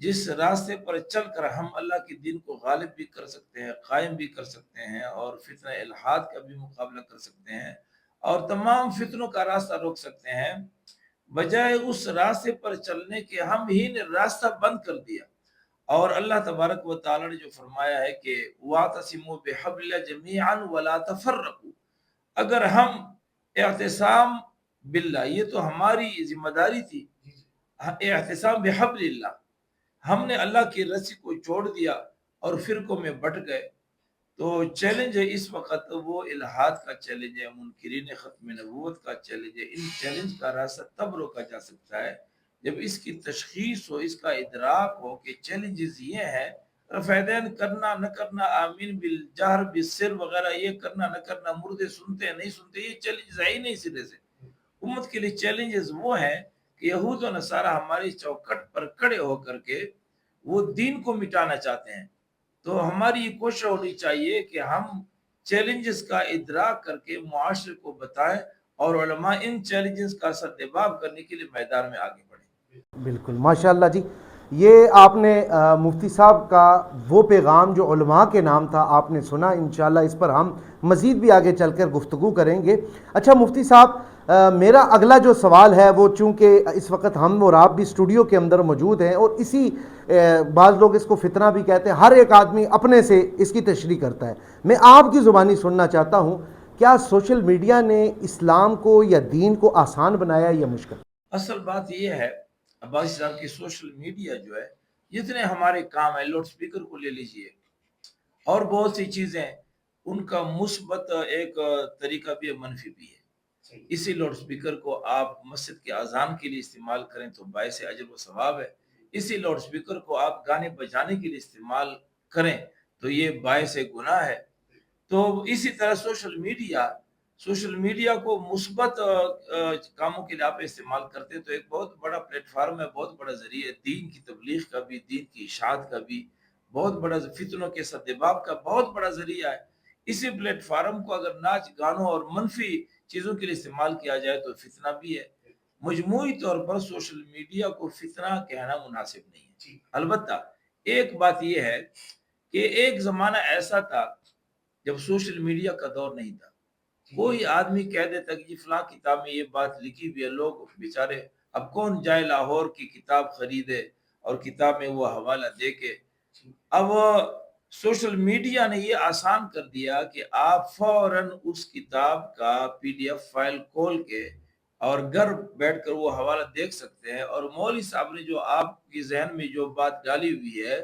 جس راستے پر چل کر ہم اللہ کے دین کو غالب بھی کر سکتے ہیں، قائم بھی کر سکتے ہیں، اور فتنہ الحاد کا بھی مقابلہ کر سکتے ہیں، اور تمام فتنوں کا راستہ روک سکتے ہیں، بجائے اس راستے پر چلنے کے ہم ہی نے راستہ بند کر دیا۔ اور اللہ تبارک و تعالی نے جو فرمایا ہے کہ وَاعْتَصِمُوا بِحَبْلِ اللَّهِ جَمِيعًا وَلَا تَفَرَّقُوا، اگر ہم اعتصام باللہ، یہ تو ہماری ذمہ داری تھی، اعتصام بحبل اللہ، ہم نے اللہ کی رسی کو چھوڑ دیا اور فرقوں میں بٹ گئے، تو چیلنج ہے اس وقت وہ الہاد کا چیلنج ہے، منکرین ختم نبوت کا چیلنج ہے۔ ان چیلنج کا راستہ تب روکا جا سکتا ہے جب اس کی تشخیص ہو، اس کا ادراک ہو کہ چیلنجز یہ ہیں، رفیدین کرنا نہ کرنا، آمین بالجہر بالسر وغیرہ، یہ کرنا نہ کرنا، مردے سنتے ہیں نہیں سنتے، یہ چیلنجز ہے ہی نہیں سرے سے۔ امت کے لیے چیلنجز وہ ہیں کہ یہود و نصارہ ہماری چوکٹ پر کھڑے ہو کر کے وہ دین کو مٹانا چاہتے ہیں، تو ہماری یہ کوشش ہونی چاہیے کہ ہم چیلنجز کا ادراک کر کے معاشرے کو بتائیں، اور علماء ان چیلنجز کا سدباب کرنے کے لیے میدان میں آگے بڑھیں۔ بالکل ماشاءاللہ جی، یہ آپ نے مفتی صاحب کا وہ پیغام جو علماء کے نام تھا آپ نے سنا، انشاءاللہ اس پر ہم مزید بھی آگے چل کر گفتگو کریں گے۔ اچھا مفتی صاحب، میرا اگلا جو سوال ہے وہ چونکہ اس وقت ہم اور آپ بھی اسٹوڈیو کے اندر موجود ہیں، اور اسی بعض لوگ اس کو فتنہ بھی کہتے ہیں، ہر ایک آدمی اپنے سے اس کی تشریح کرتا ہے، میں آپ کی زبانی سننا چاہتا ہوں، کیا سوشل میڈیا نے اسلام کو یا دین کو آسان بنایا یا مشکل؟ اصل بات یہ ہے عباسی صاحب کی، سوشل میڈیا جو ہے، جتنے ہمارے کام ہیں، لاؤڈ سپیکر کو لے لیجئے اور بہت سی چیزیں، ان کا مثبت ایک طریقہ بھی ہے، منفی بھی ہے۔ اسی لاؤڈ سپیکر کو آپ مسجد کے اذان کے لیے استعمال کریں تو باعث اجر و ثواب ہے، اسی لاؤڈ سپیکر کو آپ گانے بجانے کے لیے استعمال کریں تو یہ باعث گناہ ہے۔ تو اسی طرح سوشل میڈیا کو مثبت کاموں کے لیے آپ استعمال کرتے ہیں تو ایک بہت بڑا پلیٹ فارم ہے، بہت بڑا ذریعہ ہے، دین کی تبلیغ کا بھی، دین کی اشاعت کا بھی بہت بڑا، فتنوں کے سدباب کا بہت بڑا ذریعہ ہے۔ اسی پلیٹ فارم کو اگر ناچ گانوں اور منفی چیزوں کے لیے استعمال کیا جائے تو فتنہ بھی ہے۔ مجموعی طور پر سوشل میڈیا کو فتنہ کہنا مناسب نہیں ہے۔ البتہ ایک بات یہ ہے کہ ایک زمانہ ایسا تھا جب سوشل میڈیا کا دور نہیں تھا، کوئی آدمی کہہ دیتا کہ جی فلاں کتاب میں یہ بات لکھی ہوئی ہے، لوگ بیچارے اب کون جائے لاہور کی کتاب خریدے اور کتاب میں وہ حوالہ دے کے۔ اب سوشل میڈیا نے یہ آسان کر دیا کہ آپ فوراً اس کتاب کا PDF فائل کھول کے اور گھر بیٹھ کر وہ حوالہ دیکھ سکتے ہیں، اور مولوی صاحب نے جو آپ کی ذہن میں جو بات ڈالی ہوئی ہے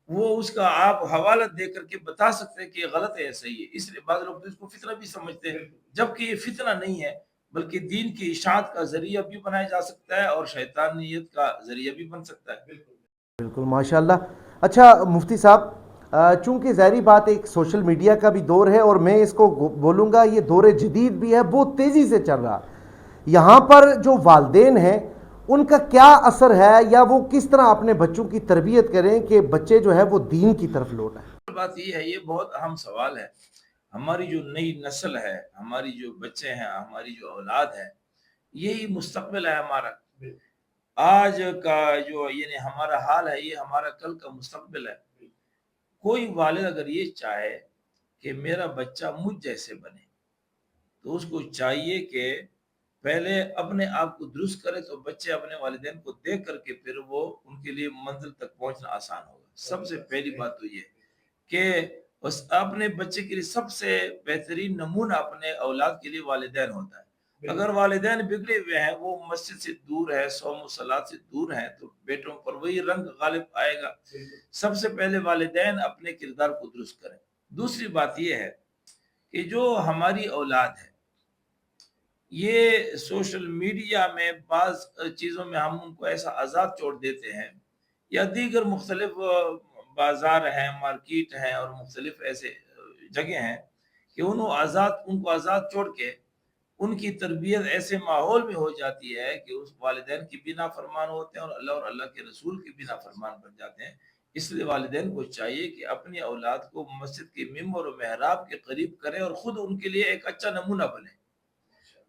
وہ اس کا آپ حوالہ دے کر کے بتا سکتے ہیں کہ یہ غلط ہے یا صحیح ہے۔ اس لیے بعض لوگ تو اس کو فتنہ بھی سمجھتے ہیں، جبکہ یہ فتنہ نہیں ہے، بلکہ دین کی اشاعت کا ذریعہ بھی بنایا جا سکتا ہے اور شیطانیت کا ذریعہ بھی بن سکتا ہے۔ بالکل ماشاءاللہ۔ اچھا مفتی صاحب، چونکہ ظاہری بات ایک سوشل میڈیا کا بھی دور ہے، اور میں اس کو بولوں گا یہ دور جدید بھی ہے، بہت تیزی سے چل رہا، یہاں پر جو والدین ہیں ان کا کیا اثر ہے، یا وہ کس طرح اپنے بچوں کی تربیت کریں کہ بچے جو ہے وہ دین کی طرف لوٹ آئیں؟ بات یہ ہے، یہ بہت اہم سوال ہے۔ ہماری جو نئی نسل ہے، ہماری جو بچے ہیں، ہماری جو اولاد ہے، یہی مستقبل ہے ہمارا۔ آج کا جو یعنی ہمارا حال ہے، یہ ہمارا کل کا مستقبل ہے۔ کوئی والد اگر یہ چاہے کہ میرا بچہ مجھ جیسے بنے تو اس کو چاہیے کہ پہلے اپنے آپ کو درست کرے، تو بچے اپنے والدین کو دیکھ کر کے پھر وہ ان کے لیے منزل تک پہنچنا آسان ہوگا۔ سب سے پہلی بات تو یہ کہ اس اپنے بچے کے لیے سب سے بہترین نمونہ اپنے اولاد کے لیے والدین ہوتا ہے۔ اگر والدین بگڑے ہوئے ہیں، وہ مسجد سے دور ہے، صوم و صلات سے دور ہیں، تو بیٹوں پر وہی رنگ غالب آئے گا۔ سب سے پہلے والدین اپنے کردار کو درست کریں۔ دوسری بات یہ ہے کہ جو ہماری اولاد ہے، یہ سوشل میڈیا میں بعض چیزوں میں ہم ان کو ایسا آزاد چھوڑ دیتے ہیں، یا دیگر مختلف بازار ہیں، مارکیٹ ہیں اور مختلف ایسے جگہ ہیں کہ ان کو آزاد چھوڑ کے ان کی تربیت ایسے ماحول میں ہو جاتی ہے کہ اس والدین کی بھی نافرمان ہوتے ہیں اور اللہ کے رسول کی بھی نافرمان بن جاتے ہیں۔ اس لیے والدین کو چاہیے کہ اپنی اولاد کو مسجد کے ممبر و محراب کے قریب کریں اور خود ان کے لیے ایک اچھا نمونہ بنے۔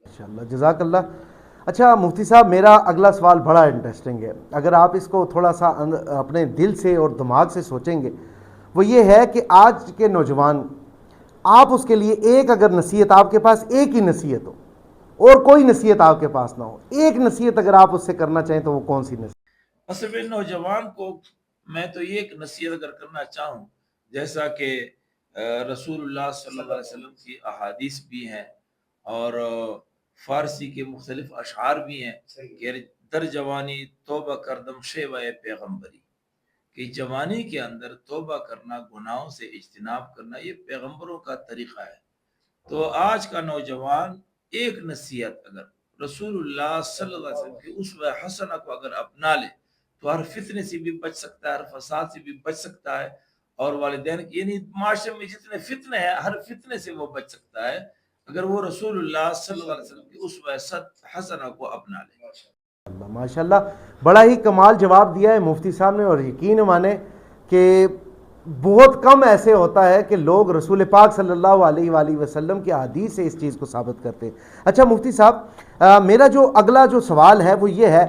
انشاءاللہ، جزاک اللہ۔ اچھا مفتی صاحب، میرا اگلا سوال بڑا انٹرسٹنگ ہے، اگر آپ اس کو تھوڑا سا اپنے دل سے اور دماغ سے سوچیں گے، وہ یہ ہے کہ آج کے نوجوان، آپ اس کے لیے ایک اگر نصیحت، آپ کے پاس ایک ہی نصیحت ہو اور کوئی نصیحت آپ کے پاس نہ ہو، ایک نصیحت اگر آپ اس سے کرنا چاہیں تو وہ کون سی نصیحت؟ اصل میں نوجوان کو میں تو یہ ایک نصیحت اگر کرنا چاہوں، جیسا کہ رسول اللہ صلی اللہ علیہ وسلم کی احادیث بھی ہیں اور فارسی کے مختلف اشعار بھی ہیں کہ در جوانی توبہ کردم شیوہ پیغمبری، کہ جوانی کے اندر توبہ کرنا، گناہوں سے اجتناب کرنا، یہ پیغمبروں کا طریقہ ہے۔ تو آج کا نوجوان ایک نصیحت اگر رسول اللہ صلی اللہ علیہ وسلم کی اسوہ حسنہ کو اگر اپنا لے تو ہر فتنے سے بھی بچ سکتا ہے، ہر فساد سے بھی بچ سکتا ہے، اور والدین کی یعنی معاشرے میں جتنے فتنے ہیں ہر فتنے سے وہ بچ سکتا ہے اگر وہ رسول اللہ صلی اللہ علیہ وسلم کی اسوہ حسنہ کو اپنا لے۔ ماشاء اللہ، بڑا ہی کمال جواب دیا ہے مفتی صاحب نے، اور یقین مانے کہ بہت کم ایسے ہوتا ہے کہ لوگ رسول پاک صلی اللہ علیہ وآلہ وسلم کی حدیث سے اس چیز کو ثابت کرتے ہیں۔ اچھا مفتی صاحب، میرا جو اگلا جو سوال ہے وہ یہ ہے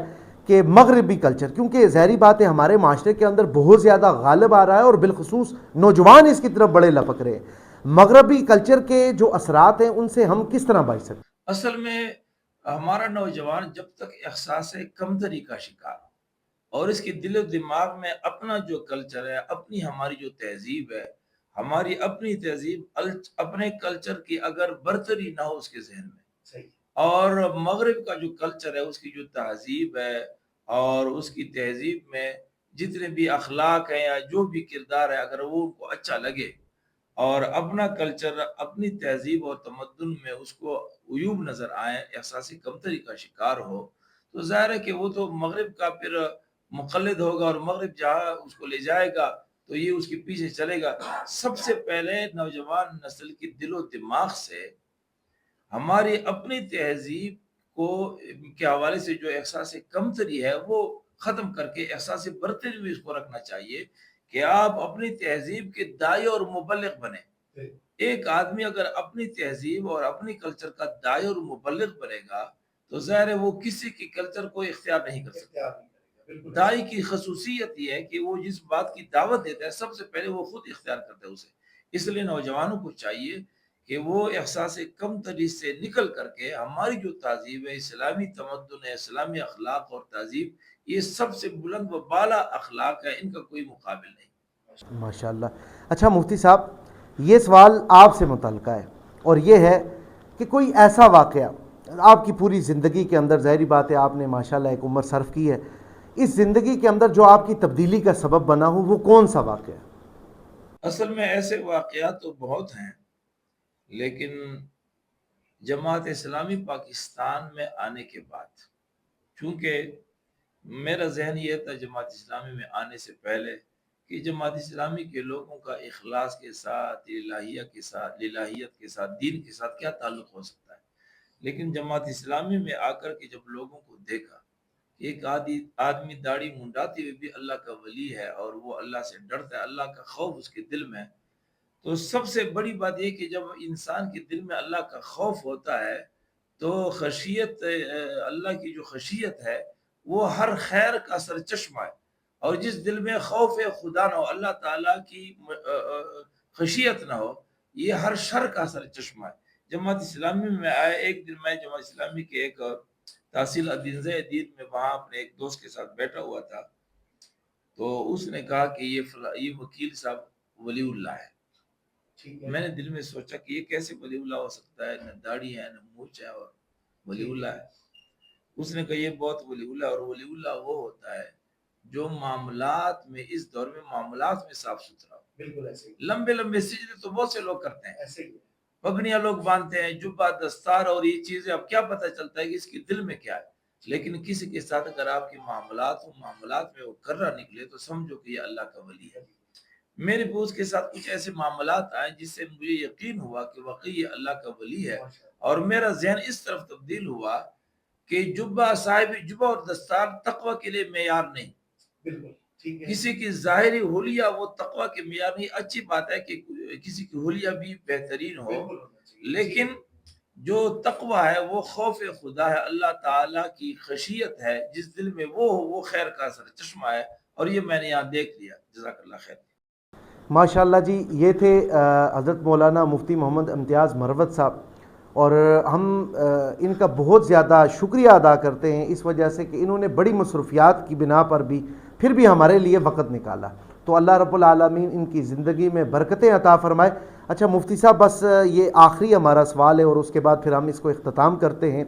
کہ مغربی کلچر، کیونکہ ظاہری بات ہے ہمارے معاشرے کے اندر بہت زیادہ غالب آ رہا ہے اور بالخصوص نوجوان اس کی طرف بڑے لپک رہے ہیں، مغربی کلچر کے جو اثرات ہیں ان سے ہم کس طرح بچ سکتے ہیں؟ اصل میں ہمارا نوجوان جب تک احساس کمتری کا شکار ہو اور اس کے دل و دماغ میں اپنا جو کلچر ہے، اپنی ہماری جو تہذیب ہے، ہماری اپنی تہذیب اپنے کلچر کی اگر برتری نہ ہو اس کے ذہن میں، اور مغرب کا جو کلچر ہے، اس کی جو تہذیب ہے اور اس کی تہذیب میں جتنے بھی اخلاق ہیں یا جو بھی کردار ہے، اگر وہ ان کو اچھا لگے اور اپنا کلچر، اپنی تہذیب اور تمدن میں اس کو عیوب نظر آئے، احساسی کمتری کا شکار ہو، تو ظاہر ہے کہ وہ تو مغرب کا پھر مقلد ہوگا، اور مغرب جہاں اس کو لے جائے گا تو یہ اس کے پیچھے چلے گا۔ سب سے پہلے نوجوان نسل کی دل و دماغ سے ہماری اپنی تہذیب کو کے حوالے سے جو احساس کمتری ہے وہ ختم کر کے احساس برتری بھی اس کو رکھنا چاہیے کہ آپ اپنی تہذیب کے داعی اور مبلغ بنیں۔ ایک آدمی اگر اپنی تہذیب اور اپنی کلچر کا داعی اور مبلغ بنے گا تو ظاہر ہے وہ کسی کی کلچر کو اختیار نہیں کر سکتا۔ داعی کی خصوصیت یہ ہے کہ وہ جس بات کی دعوت دیتا ہے سب سے پہلے وہ خود اختیار کرتا ہے اسے۔ اس لیے نوجوانوں کو چاہیے کہ وہ احساس کمتری سے نکل کر کے ہماری جو تہذیب ہے، اسلامی تمدن ہے، اسلامی اخلاق اور تہذیب، یہ سب سے بلند و بالا اخلاق ہے، ان کا کوئی مقابل نہیں۔ ماشاءاللہ۔ اچھا مفتی صاحب، یہ سوال آپ سے متعلقہ ہے، اور یہ ہے کہ کوئی ایسا واقعہ آپ کی پوری زندگی کے اندر، ظاہری بات ہے آپ نے ماشاءاللہ ایک عمر صرف کی ہے، اس زندگی کے اندر جو آپ کی تبدیلی کا سبب بنا ہو، وہ کون سا واقعہ ہے؟ اصل میں ایسے واقعات تو بہت ہیں، لیکن جماعت اسلامی پاکستان میں آنے کے بعد، چونکہ میرا ذہن یہ تھا جماعت اسلامی میں آنے سے پہلے کہ جماعت اسلامی کے لوگوں کا اخلاص کے ساتھ، الہیت کے ساتھ، دین کے ساتھ کیا تعلق ہو سکتا ہے، لیکن جماعت اسلامی میں آ کر کے جب لوگوں کو دیکھا کہ ایک آدمی داڑھی منڈاتے ہوئے بھی اللہ کا ولی ہے اور وہ اللہ سے ڈرتا ہے، اللہ کا خوف اس کے دل میں ہے، تو سب سے بڑی بات یہ کہ جب انسان کے دل میں اللہ کا خوف ہوتا ہے تو خشیت، اللہ کی جو خشیت ہے وہ ہر خیر کا سرچشمہ ہے، اور جس دل میں خوف خدا نہ ہو، اللہ تعالیٰ کی خشیت نہ ہو، یہ ہر شر کا سرچشمہ ہے۔ جماعت اسلامی میں آئے ایک دن، میں جماعت اسلامی کے ایک تحصیل دین میں وہاں اپنے ایک دوست کے ساتھ بیٹھا ہوا تھا، تو اس نے کہا کہ یہ وکیل صاحب ولی اللہ ہے۔ میں نے دل میں سوچا کہ یہ کیسے ولی اللہ ہو سکتا ہے، نہ داڑھی ہے نہ مونچھ ہے اور ولی اللہ ہے۔ اس نے کہا یہ بہت ولی اللہ، اور ولی اللہ وہ ہوتا ہے جو معاملات میں، اس دور میں معاملات میں صاف ستھرا ہو۔ بالکل ایسے ہی لمبے لمبے سجدے تو بہت سے لوگ کرتے ہیں، ایسے ہی پگڑیاں لوگ باندھتے ہیں، جبہ دستار اور یہ چیزیں، اب کیا پتہ چلتا ہے کہ اس کے دل میں کیا ہے، لیکن کسی کے ساتھ اگر آپ کے معاملات میں وہ کر رہا نکلے تو سمجھو کہ یہ اللہ کا ولی ہے۔ میرے دوست کے ساتھ کچھ ایسے معاملات آئے جس سے مجھے یقین ہوا کہ واقعی یہ اللہ کا ولی ہے، اور میرا ذہن اس طرف تبدیل ہوا کہ صاحب جبہ اور دستار تقوی کے لیے معیار نہیں، بالکل کسی کی ظاہری حلیہ وہ تقوی کے معیار نہیں۔ اچھی بات ہے کہ کسی کی حلیہ بھی بہترین ہو، لیکن جو تقوی ہے وہ خوف خدا ہے، اللہ تعالیٰ کی خشیت ہے جس دل میں وہ خیر کا اثر چشمہ ہے، اور یہ میں نے یہاں دیکھ لیا۔ جزاک اللہ خیر۔ ماشاءاللہ جی، یہ تھے حضرت مولانا مفتی محمد امتیاز مروت صاحب، اور ہم ان کا بہت زیادہ شکریہ ادا کرتے ہیں اس وجہ سے کہ انہوں نے بڑی مصروفیات کی بنا پر بھی پھر بھی ہمارے لیے وقت نکالا، تو اللہ رب العالمین ان کی زندگی میں برکتیں عطا فرمائے۔ اچھا مفتی صاحب، بس یہ آخری ہمارا سوال ہے اور اس کے بعد پھر ہم اس کو اختتام کرتے ہیں۔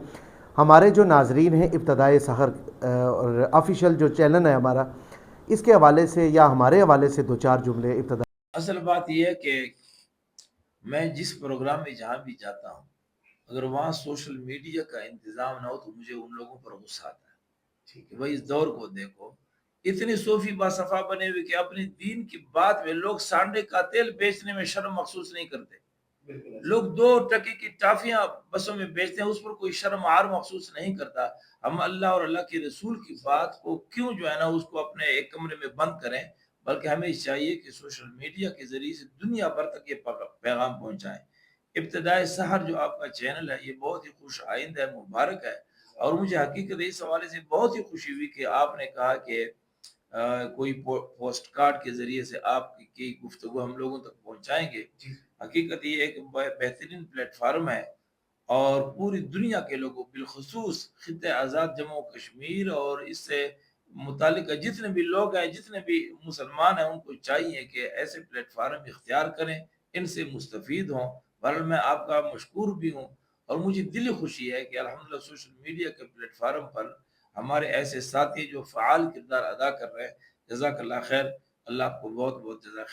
ہمارے جو ناظرین ہیں ابتدائے سحر اور آفیشیل جو چینل ہے ہمارا، اس کے حوالے سے یا ہمارے حوالے سے دو چار جملے ابتدا۔ اصل بات یہ ہے کہ میں جس پروگرام میں جہاں بھی جاتا ہوں، اگر وہاں سوشل میڈیا کا انتظام نہ ہو تو مجھے ان لوگوں پر غصہ آتا ہے۔ ٹھیک ہے بھائی، اس دور کو دیکھو، اتنی صوفی باصفا بنے ہوئے کہ اپنے دین کی بات میں لوگ سانڈے کا تیل بیچنے میں شرم محسوس نہیں کرتے۔ لوگ 2 ٹکے کی ٹافیاں بسوں میں بیچتے ہیں، اس پر کوئی شرم آر محسوس نہیں کرتا۔ ہم اللہ اور اللہ کے رسول کی بات کو کیوں جو ہے نا اس کو اپنے ایک کمرے میں بند کریں، بلکہ ہمیں چاہیے کہ سوشل میڈیا کے ذریعے سے دنیا بھر تک یہ پیغام پہنچائیں۔ ابتدائے سحر جو آپ کا چینل ہے یہ بہت ہی خوش آئند ہے، مبارک ہے، اور مجھے حقیقت اس حوالے سے بہت ہی خوشی ہوئی کہ آپ نے کہا کہ کوئی پوسٹ کارڈ کے ذریعے سے آپ کی گفتگو ہم لوگوں تک پہنچائیں گے۔ حقیقت یہ ایک بہترین پلیٹ فارم ہے، اور پوری دنیا کے لوگوں بالخصوص خطہ آزاد جموں و کشمیر اور اس سے متعلقہ جتنے بھی لوگ ہیں، جتنے بھی مسلمان ہیں، ان کو چاہیے کہ ایسے پلیٹ فارم اختیار کریں، ان سے مستفید ہوں۔ بہرحال میں آپ کا مشکور بھی ہوں، اور مجھے دلی خوشی ہے کہ الحمدللہ سوشل میڈیا کے پلیٹ فارم پر ہمارے ایسے ساتھی جو فعال کردار ادا کر رہے ہیں۔ جزاک اللہ خیر، اللہ آپ کو بہت بہت جزاک